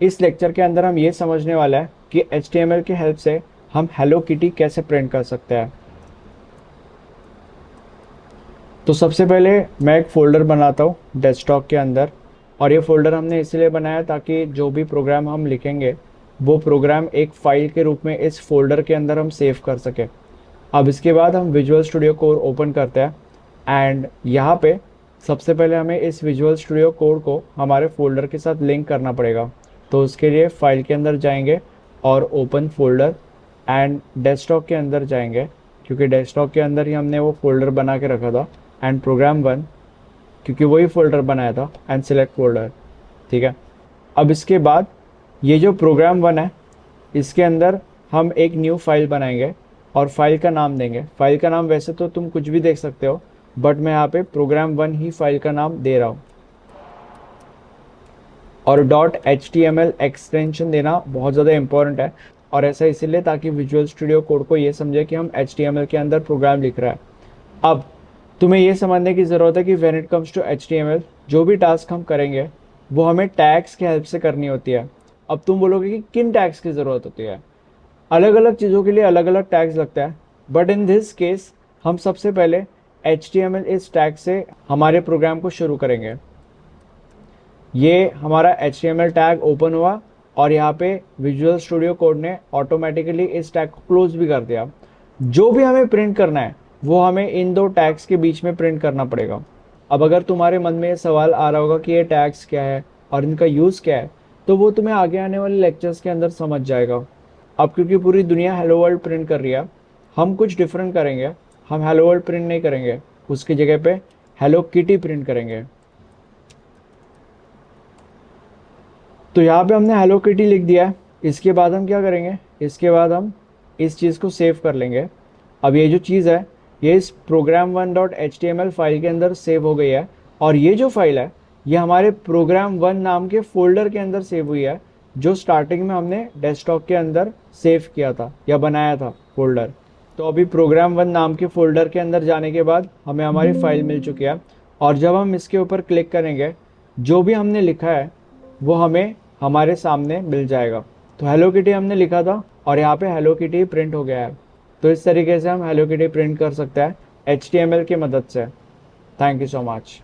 इस लेक्चर के अंदर हम ये समझने वाला है कि HTML की हेल्प से हम हेलो किटी कैसे प्रिंट कर सकते हैं। तो सबसे पहले मैं एक फ़ोल्डर बनाता हूँ डेस्कटॉप के अंदर, और ये फ़ोल्डर हमने इसलिए बनाया ताकि जो भी प्रोग्राम हम लिखेंगे वो प्रोग्राम एक फ़ाइल के रूप में इस फ़ोल्डर के अंदर हम सेव कर सकें। अब इसके बाद हम विजुअल स्टूडियो कोड ओपन करते हैं एंड यहाँ पे सबसे पहले हमें इस विजुअल स्टूडियो कोड को हमारे फ़ोल्डर के साथ लिंक करना पड़ेगा। तो उसके लिए फ़ाइल के अंदर जाएंगे और ओपन फोल्डर एंड डेस्कटॉप के अंदर जाएंगे, क्योंकि डेस्कटॉप के अंदर ही हमने वो फोल्डर बना के रखा था, एंड प्रोग्राम वन, क्योंकि वही फोल्डर बनाया था, एंड सिलेक्ट फोल्डर। ठीक है। अब इसके बाद ये जो प्रोग्राम वन है इसके अंदर हम एक न्यू फाइल बनाएंगे और फाइल का नाम देंगे। फाइल का नाम वैसे तो तुम कुछ भी देख सकते हो, बट मैं यहाँ पे प्रोग्राम वन ही फाइल का नाम दे रहा हूँ। और .html एक्सटेंशन देना बहुत ज़्यादा इंपॉर्टेंट है, और ऐसा इसीलिए ताकि विजुअल स्टूडियो कोड को ये समझे कि हम HTML के अंदर प्रोग्राम लिख रहा है। अब तुम्हें ये समझने की ज़रूरत है कि when it comes to HTML जो भी टास्क हम करेंगे वो हमें टैग्स की हेल्प से करनी होती है। अब तुम बोलोगे कि किन टैग्स की ज़रूरत होती है। अलग अलग चीज़ों के लिए अलग अलग टैग्स लगता है, बट इन दिस केस हम सबसे पहले HTML इस टैग से हमारे प्रोग्राम को शुरू करेंगे। ये हमारा HTML टैग ओपन हुआ और यहाँ पे विजुअल स्टूडियो कोड ने ऑटोमेटिकली इस टैग को क्लोज भी कर दिया। जो भी हमें प्रिंट करना है वो हमें इन दो टैग्स के बीच में प्रिंट करना पड़ेगा। अब अगर तुम्हारे मन में ये सवाल आ रहा होगा कि ये टैग्स क्या है और इनका यूज़ क्या है, तो वो तुम्हें आगे आने वाले लेक्चर्स के अंदर समझ जाएगा। अब क्योंकि पूरी दुनिया हेलो वर्ल्ड प्रिंट कर रही है, हम कुछ डिफरेंट करेंगे। हम हेलो वर्ल्ड प्रिंट नहीं करेंगे, उसकी जगह पे हेलो किटी प्रिंट करेंगे। तो यहाँ पे हमने हेलो किटी लिख दिया है। इसके बाद हम क्या करेंगे, इसके बाद हम इस चीज़ को सेव कर लेंगे। अब ये जो चीज़ है ये इस programme one dot HTML file के अंदर सेव हो गई है, और ये जो फाइल है ये हमारे प्रोग्राम वन नाम के फोल्डर के अंदर सेव हुई है, जो स्टार्टिंग में हमने डेस्कटॉप के अंदर सेव किया था या बनाया था फोल्डर। तो अभी प्रोग्राम वन नाम के फोल्डर के अंदर जाने के बाद हमें हमारी फाइल मिल चुकी है, और जब हम इसके ऊपर क्लिक करेंगे जो भी हमने लिखा है वो हमें हमारे सामने मिल जाएगा। तो हेलो किटी हमने लिखा था और यहाँ पे हेलो किटी प्रिंट हो गया है। तो इस तरीके से हम हेलो किटी प्रिंट कर सकते हैं HTML की मदद से। Thank you so much.